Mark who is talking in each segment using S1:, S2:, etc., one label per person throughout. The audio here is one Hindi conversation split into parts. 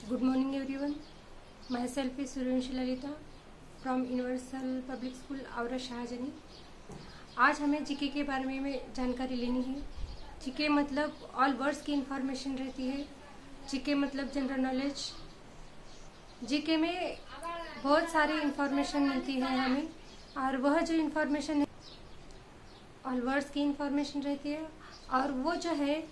S1: Good morning everyone. Myself is Suryanshi Lalita from Universal Public School Aura शाहजनी। आज हमें जीके के बारे में जानकारी लेनी है। जीके मतलब ऑल वर्ड्स की इंफॉर्मेशन रहती है। जीके मतलब जनरल नॉलेज। जीके में बहुत सारी इंफॉर्मेशन मिलती है हमें, और वह जो इंफॉर्मेशन है ऑल वर्ड्स की इंफॉर्मेशन रहती है, और वो जो है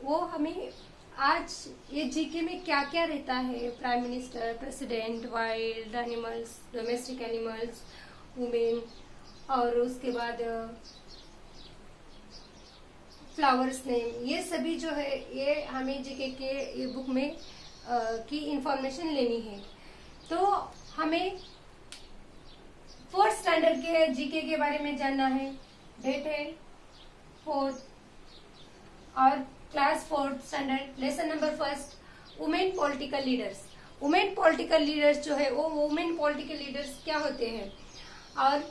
S1: वो हमें आज ये जीके में क्या क्या रहता है, prime minister, president, wild animals, domestic animals, women, और उसके बाद फ्लावर्स नेम, ये सभी जो है ये हमें जीके के ये बुक में की इंफॉर्मेशन लेनी है। तो हमें फोर्थ स्टैंडर्ड के जीके के बारे में जानना है। डेट है 4 और class 4 standard, lesson number 1, women political leaders. Women political leaders जो है वो वुमेन पॉलिटिकल लीडर्स क्या होते हैं, और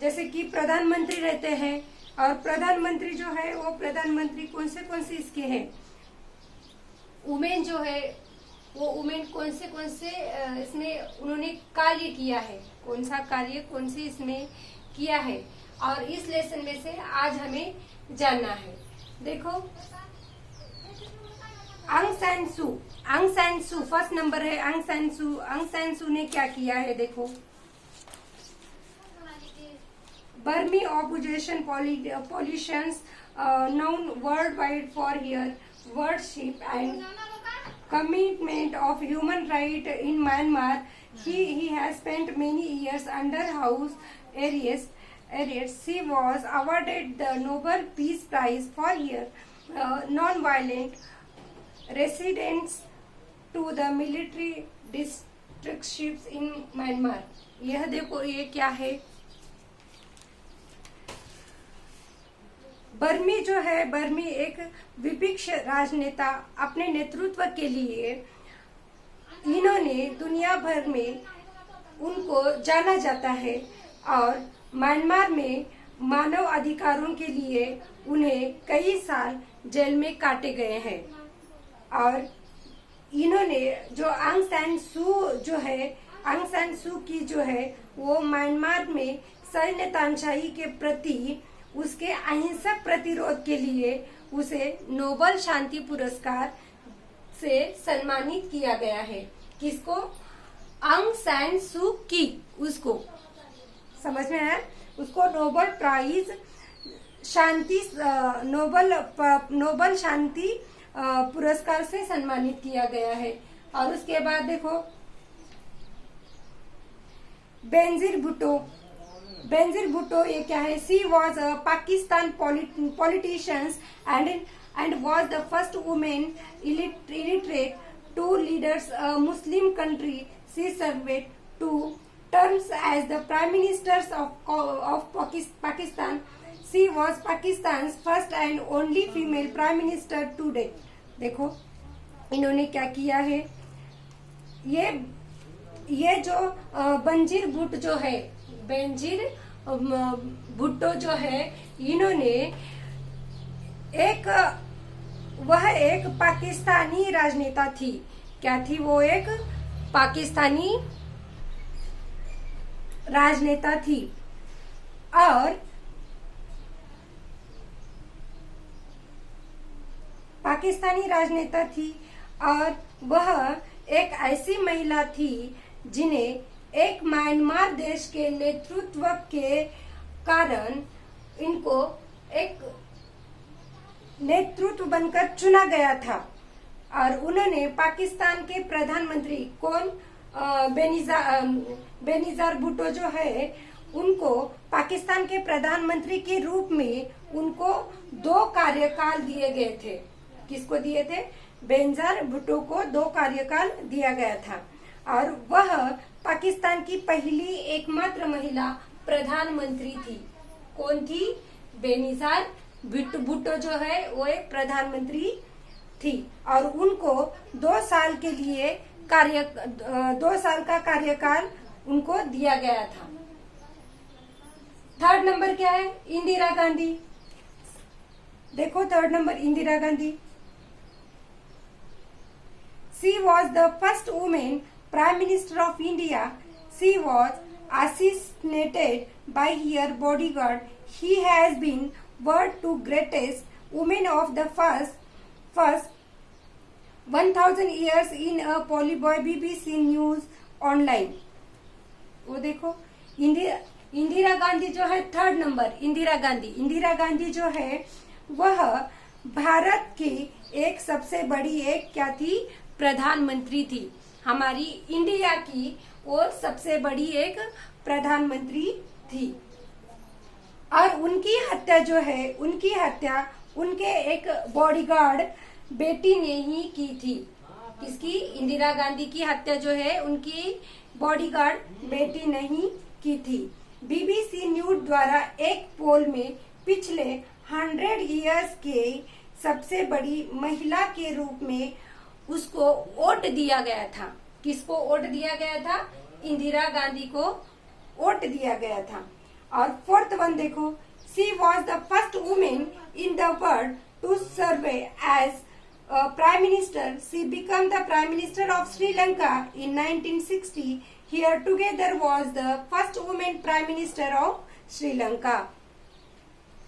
S1: जैसे कि प्रधानमंत्री रहते हैं, और प्रधानमंत्री जो है वो प्रधानमंत्री कौन से इसके हैं, वुमेन जो है वो वुमेन कौन से इसमें उन्होंने कार्य किया है, कौन सा कार्य कौन से इसमें किया है, और इस लेसन में से आज हमें जानना है। देखो आंग सैन सू फर्स्ट नंबर है। आंग सैन सू ने क्या किया है, देखो बर्मी opposition politicians known worldwide for her worship and commitment of human right in Myanmar. He has spent many years under house arrest. She was awarded the Nobel Peace Prize for her non-violent residence to the military districts in Myanmar. यह देखो ये क्या है, बर्मी जो है, बर्मी एक विपक्ष राजनेता, अपने नेतृत्व के लिए इन्होंने दुनिया भर में उनको जाना जाता है, और म्यांमार में मानव अधिकारों के लिए उन्हें कई साल जेल में काटे गए हैं। और इन्होंने जो आंग सैन सू की जो है वो म्यांमार में सैन्य तानाशाही के प्रति उसके अहिंसक प्रतिरोध के लिए उसे नोबेल शांति पुरस्कार से सम्मानित किया गया है। किसको? आंग सैन सू की, उसको समझ में है, उसको नोबेल प्राइज शांति नोबेल शांति पुरस्कार से सम्मानित किया गया है। और उसके बाद देखो बेनजीर भुट्टो ये क्या है? She was a Pakistan politicians and was the first women illiterate to leaders a Muslim country. She served 2 terms as the Prime Minister of Pakistan. She was Pakistan's first and only female Prime Minister to date. देखो इन्होंने क्या किया है, ये जो बेनजीर भुट्टो जो है, इन्होंने वह एक पाकिस्तानी राजनेता थी। क्या थी वो? एक पाकिस्तानी राजनेता थी, और और वह एक ऐसी महिला थी जिन्हें एक म्यांमार देश के नेतृत्व के कारण इनको एक नेतृत्व बनकर चुना गया था। और उन्होंने पाकिस्तान के प्रधानमंत्री बेनजीर भुट्टो जो है उनको पाकिस्तान के प्रधानमंत्री के रूप में उनको 2 कार्यकाल दिए गए थे। किसको दिए थे? बेनजीर भुट्टो को 2 कार्यकाल दिया गया था, और वह पाकिस्तान की पहली एकमात्र महिला प्रधानमंत्री थी। कौन थी? बेनजीर भुट्टो जो है वो एक प्रधानमंत्री थी, और उनको 2 साल के लिए 2 साल का कार्यकाल उनको दिया गया था। 3rd नंबर क्या है? इंदिरा गांधी। देखो 3rd number Indira Gandhi.
S2: She was the first woman Prime Minister of India. She was assassinated by her bodyguard. He has been word to greatest woman of the first 1000 years in a Polyboy BBC News Online. वो देखो, इंदिरा गांधी जो है थर्ड नंबर, इंदिरा गांधी जो है वह भारत की एक सबसे बड़ी एक क्या थी, प्रधानमंत्री थी। हमारी इंडिया की वो सबसे बड़ी एक प्रधानमंत्री थी। और उनकी हत्या जो है, उनकी हत्या उनके एक बॉडीगार्ड बेटी ने ही की थी। किसकी? इंदिरा गांधी की हत्या जो है उनकी बॉडीगार्ड बेटी ने ही की थी। बीबीसी न्यूज द्वारा एक पोल में पिछले 100 इयर्स के सबसे बड़ी महिला के रूप में उसको वोट दिया गया था। किसको वोट दिया गया था? इंदिरा गांधी को वोट दिया गया था। और फोर्थ वन देखो, she was the first women in the world to serve as Prime Minister. She became the Prime Minister of Sri Lanka in 1960. Here together was the first woman Prime Minister of Sri Lanka.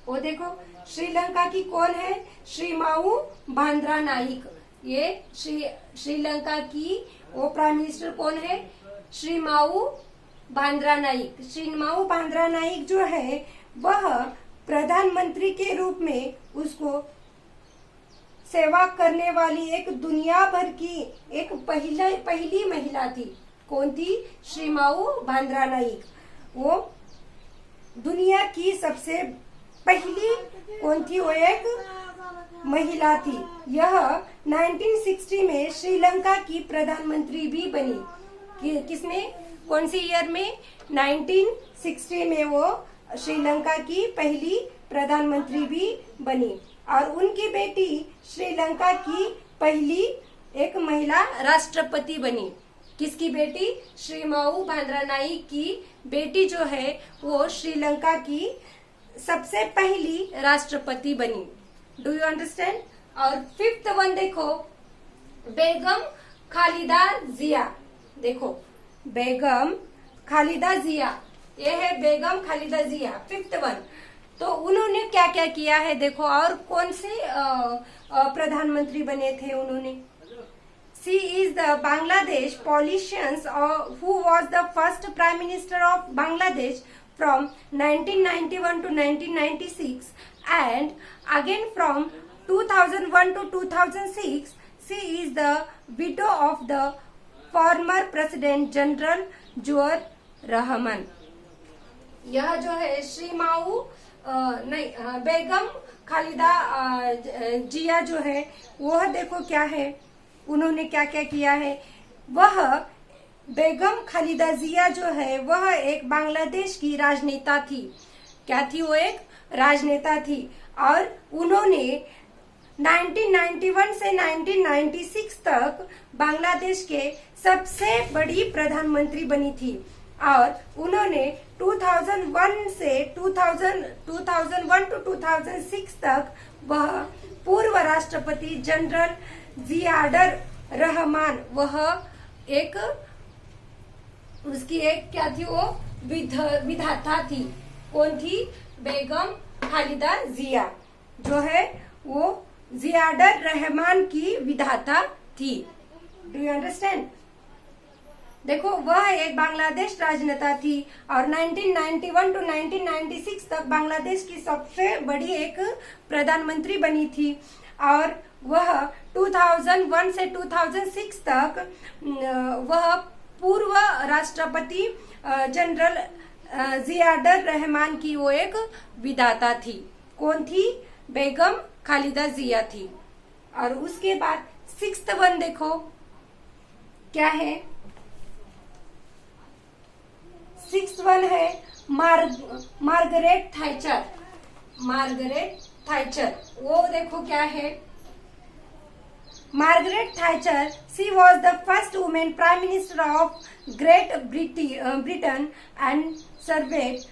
S2: वो देखो, श्रीलंका की कौन है? श्रीमाऊ बांद्रा नाइक। ये श्रीलंका की वो प्राइम मिनिस्टर कौन है? श्रीमाऊ बांद्रा नाइक। श्रीमाऊ बांद्रा नाइक जो है वह प्रधानमंत्री के रूप में उसको सेवा करने वाली एक दुनिया भर की एक पहली महिला थी। कौन थी? श्रीमाऊ बांद्रा नाइक। वो दुनिया की सबसे पहली कौन थी? वो एक महिला थी। यह 1960 में श्रीलंका की प्रधानमंत्री भी बनी। किसमें? कौन सी ईयर में? 1960 में वो श्रीलंका की पहली प्रधानमंत्री भी बनी। और उनकी बेटी श्रीलंका की पहली एक महिला राष्ट्रपति बनी। किसकी बेटी? श्रीमाऊ बांद्रा नाइक की बेटी जो है वो श्रीलंका की सबसे पहली राष्ट्रपति बनी। Do you understand? और फिफ्थ वन देखो, बेगम खालिदा जिया। देखो, बेगम खालिदा जिया, ये है बेगम खालिदा जिया, फिफ्थ वन। तो उन्होंने क्या क्या किया है देखो, और कौन से प्रधानमंत्री बने थे उन्होंने? She is the Bangladesh politicians who was the first prime minister of Bangladesh from 1991 to 1996 and again from 2001 to 2006. She is the widow of the former president general जोर रहमान। यह जो है श्रीमाऊ बेगम खालिदा जिया जो है वह देखो क्या है, उन्होंने क्या क्या किया है। वह बेगम खालिदा जिया जो है वह एक बांग्लादेश की राजनेता थी। क्या थी? वो एक राजनेता थी। और उन्होंने 1991 से 1996 तक बांग्लादेश के सबसे बड़ी प्रधानमंत्री बनी थी। और उन्होंने 2001 से 2001 to 2006 तक वह पूर्व राष्ट्रपति जनरल जियाउर रहमान, वह एक उसकी एक क्या थी? वो विधाता थी। कौन थी? बेगम खालिदा जिया जो है वो जियाउर रहमान की विधाता थी। Do you understand? देखो, वह एक बांग्लादेश राजनेता थी और 1991 टू 1996 तक बांग्लादेश की सबसे बड़ी एक प्रधानमंत्री बनी थी। और वह 2001 से 2006 तक वह पूर्व राष्ट्रपति जनरल जियाउर रहमान की वो एक विधाता थी। कौन थी? बेगम खालिदा जिया थी। और उसके बाद सिक्स्थ वन देखो क्या है। सिक्स्थ वन है मार्गरेट थाइचर। मार्गरेट थाइचर वो देखो क्या है। Margaret Thatcher, she was the first woman Prime Minister of Great Britain and served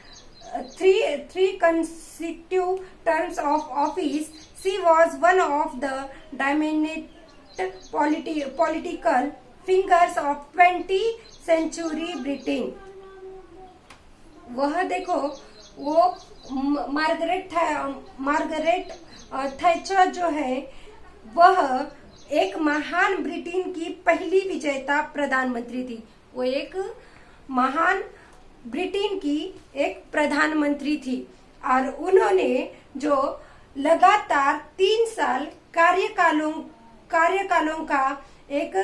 S2: three consecutive terms of office. She was one of the direct political fingers of 20th century Britain. वह देखो वो मार्गरेट थैचर जो है वह एक महान ब्रिटेन की पहली विजेता प्रधानमंत्री थी। वो एक महान ब्रिटेन की एक प्रधानमंत्री थी और उन्होंने जो लगातार 3 साल कार्यकालों का एक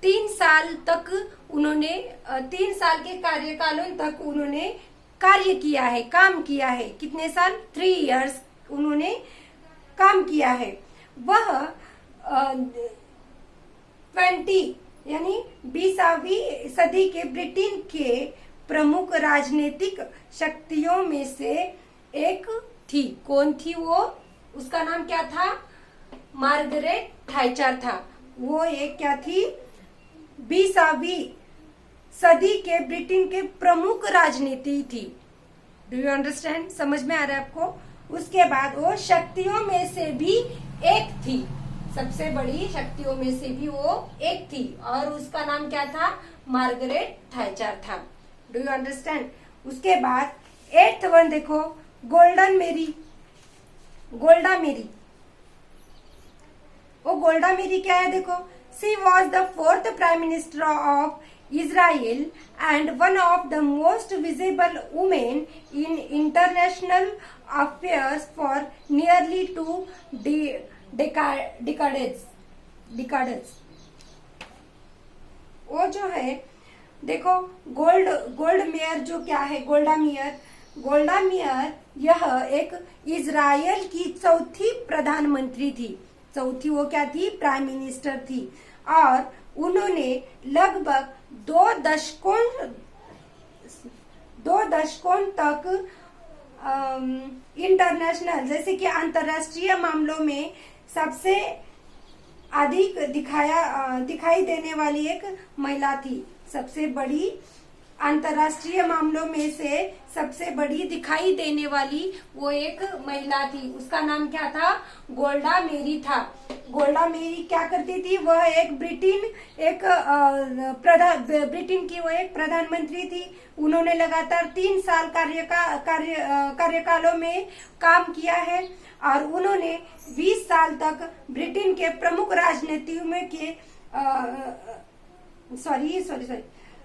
S2: 3 साल तक उन्होंने 3 साल के कार्यकालों तक उन्होंने कार्य किया है, काम किया है। कितने साल? 3 इयर्स उन्होंने काम किया है। वह 20 यानी 20वीं सदी के ब्रिटेन के प्रमुख राजनीतिक शक्तियों में से एक थी। कौन थी वो? उसका नाम क्या था? मार्गरेट थैचर था। वो एक क्या थी? 20वीं सदी के ब्रिटेन के प्रमुख राजनीति थी। Do you understand? समझ में आ रहा है आपको? उसके बाद वो शक्तियों में से भी एक थी, सबसे बड़ी शक्तियों में से भी वो एक थी और उसका नाम क्या था? मार्गरेट थैचर था। Do you understand? उसके बाद 8th वन देखो, गोल्डा मेरी। वो गोल्डा मेरी क्या है देखो? She was the 4th prime minister of Israel and one of the most visible women in international affairs for nearly 2 decades. वो जो है देखो गोल्ड मेयर जो क्या है? गोल्डा मेयर यह एक इजराइल की चौथी प्रधानमंत्री थी। चौथी वो क्या थी? प्राइम मिनिस्टर थी और उन्होंने लगभग 2 दशकों तक इंटरनेशनल जैसे कि अंतर्राष्ट्रीय मामलों में सबसे अधिक दिखाई देने वाली एक महिला थी। सबसे बड़ी अंतर्राष्ट्रीय मामलों में से सबसे बड़ी दिखाई देने वाली वो एक महिला थी। उसका नाम क्या था? गोल्डा मेरी था। गोल्डा मेरी क्या करती थी? वह एक ब्रिटेन की वो एक प्रधानमंत्री थी। उन्होंने लगातार 3 साल कार्यकालों में काम किया है और उन्होंने 20 साल तक ब्रिटेन के प्रमुख राजनीतियों में के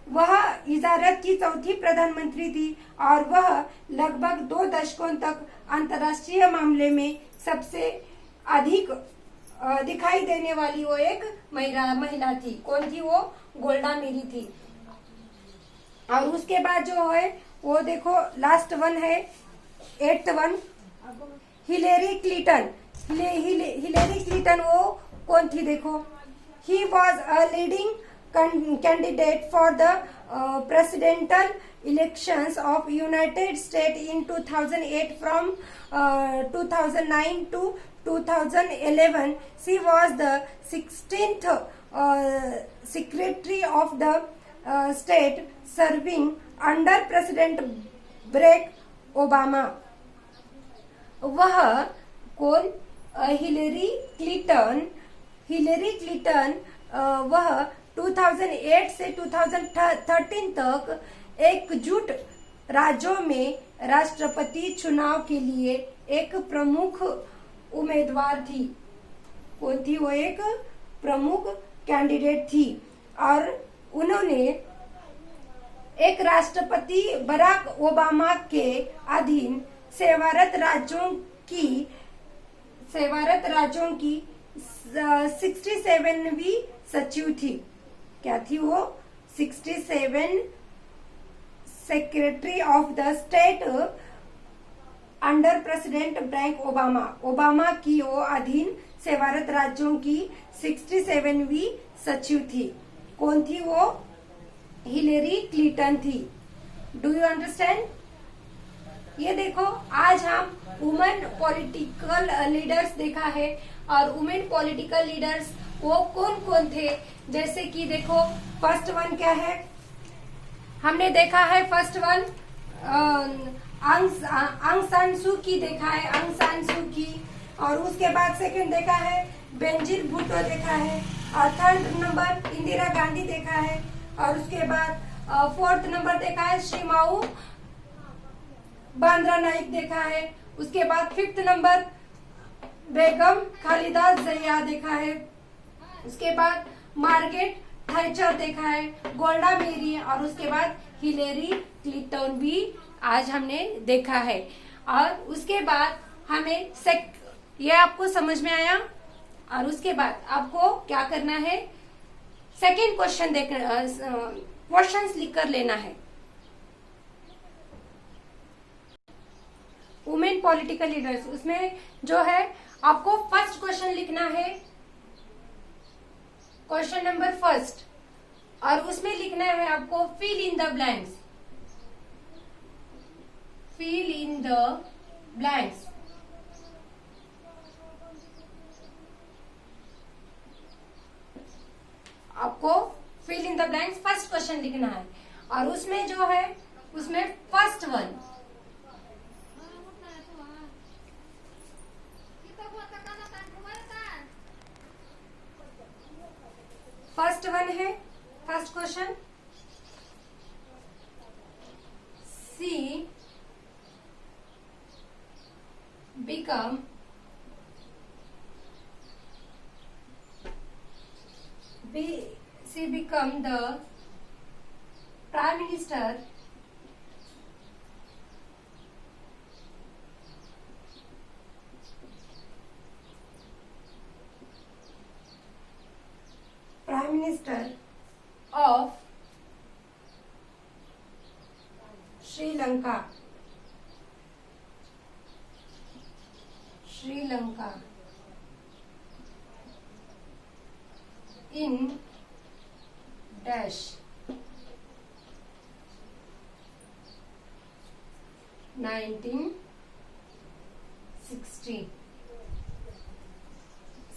S2: वह इजारत की चौथी प्रधानमंत्री थी और वह लगभग 2 दशकों तक अंतर्राष्ट्रीय मामले में सबसे अधिक दिखाई देने वाली वो एक महिला थी। कौन थी वो? गोल्डा मेरी थी। और उसके बाद जो है वो देखो लास्ट वन है 8th one, Hillary Clinton. Hillary Clinton वो कौन थी देखो? He was a leading candidate for the presidential elections of United States in 2008 from 2009 to 2011. She was the 16th Secretary of the State serving under President Barack Obama. वह कौन? हिलेरी क्लिंटन वह 2008 से 2013 तक एकजुट राज्यों में राष्ट्रपति चुनाव के लिए एक प्रमुख उम्मीदवार थी। कौन थी? वो एक प्रमुख कैंडिडेट थी और उन्होंने एक राष्ट्रपति बराक ओबामा के अधीन सेवारत राज्यों की 67वीं सचिव थी। क्या थी वो? 67 secretary of the state under president Barack Obama की वो अधीन सेवारत राज्यों की 67वीं सचिव थी। कौन थी वो? हिलेरी क्लिंटन थी। Do you understand? ये देखो आज हम वुमेन पॉलिटिकल लीडर्स देखा है और वुमेन पॉलिटिकल लीडर्स वो कौन कौन थे? जैसे कि देखो फर्स्ट वन क्या है? हमने देखा है फर्स्ट वन आंग सान सू की देखा है, आंग सान सू की। और उसके बाद सेकंड देखा है बेनजीर भुट्टो देखा है, और थर्ड नंबर इंदिरा गांधी देखा है, और उसके बाद फोर्थ नंबर देखा है श्री माऊ बांद्रा नाइक देखा है। उसके बाद फिफ्थ नंबर बेगम खालिदा जिया देखा है। उसके बाद मार्गरेट थैचर देखा है, गोल्डा मेरी, और उसके बाद हिलेरी क्लिंटन भी आज हमने देखा है। और उसके बाद हमें ये आपको समझ में आया। और उसके बाद आपको क्या करना है, सेकेंड क्वेश्चन क्वेश्चंस लिख कर लेना है। वुमेन पॉलिटिकल लीडर्स, उसमें जो है आपको फर्स्ट क्वेश्चन लिखना है, क्वेश्चन नंबर फर्स्ट, और उसमें लिखना है आपको fill in the blanks. Fill in the blanks. आपको fill in the blanks first question लिखना है, और उसमें जो है उसमें फर्स्ट वन है, first question, she become the prime minister of Sri Lanka in dash 1960.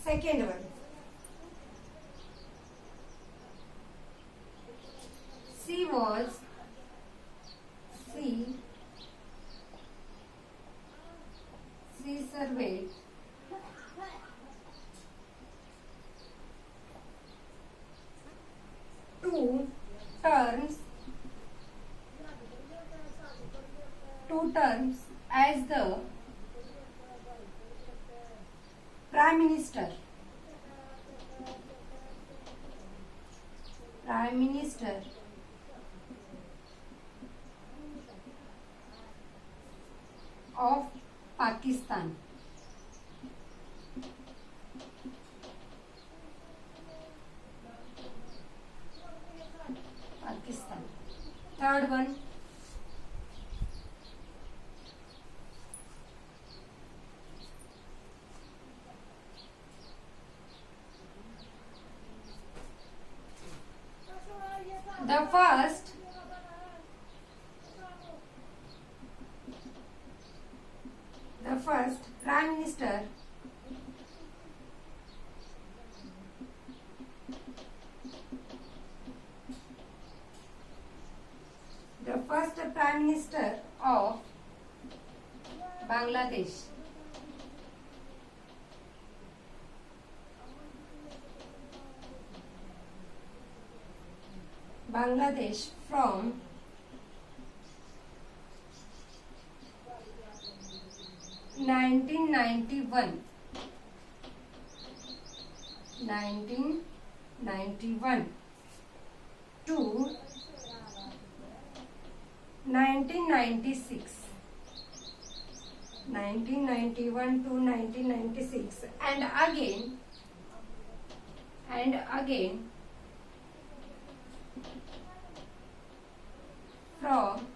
S2: Second one, she surveyed two terms as the prime minister of Pakistan. Third one, the first prime minister of Bangladesh. From 1991 to 1996, 1991 to 1996, and again from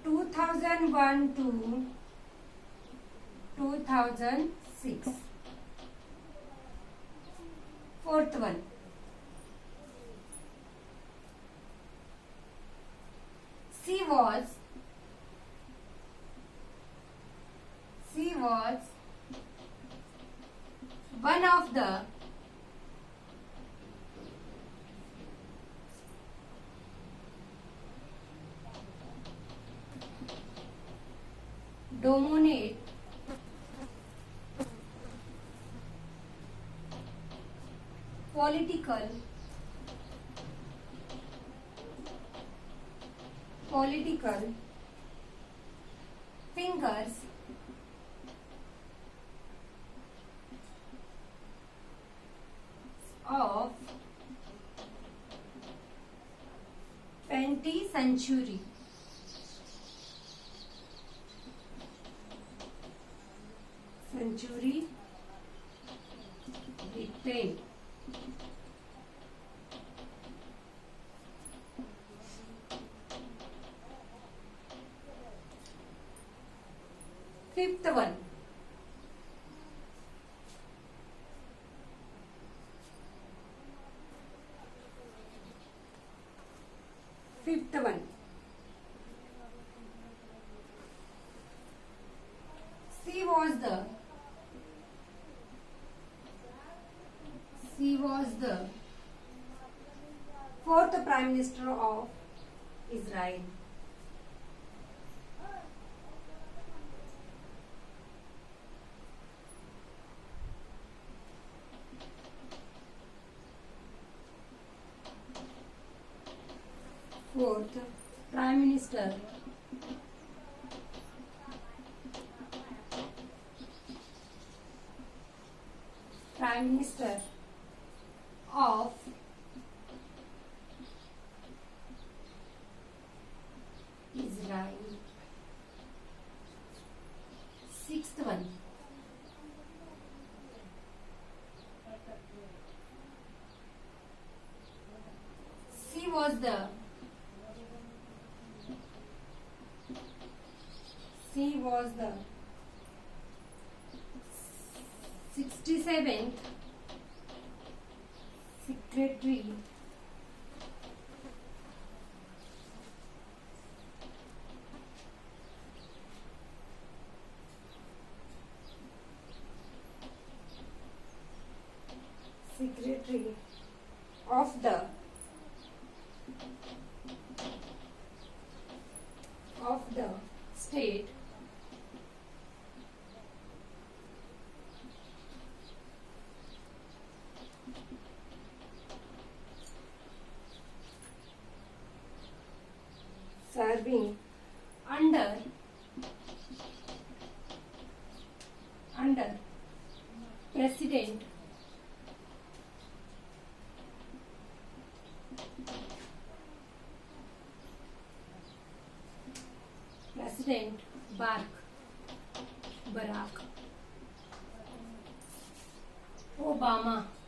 S2: 2001 to 2006. Fourth one, she was one of the
S1: political fingers of 20th century. Britain. Fifth one. She was the fourth Prime Minister of Israel. Fourth Prime Minister of Israel. Sixth one. She was the 67th Secretary of the state serving under President Barack Obama.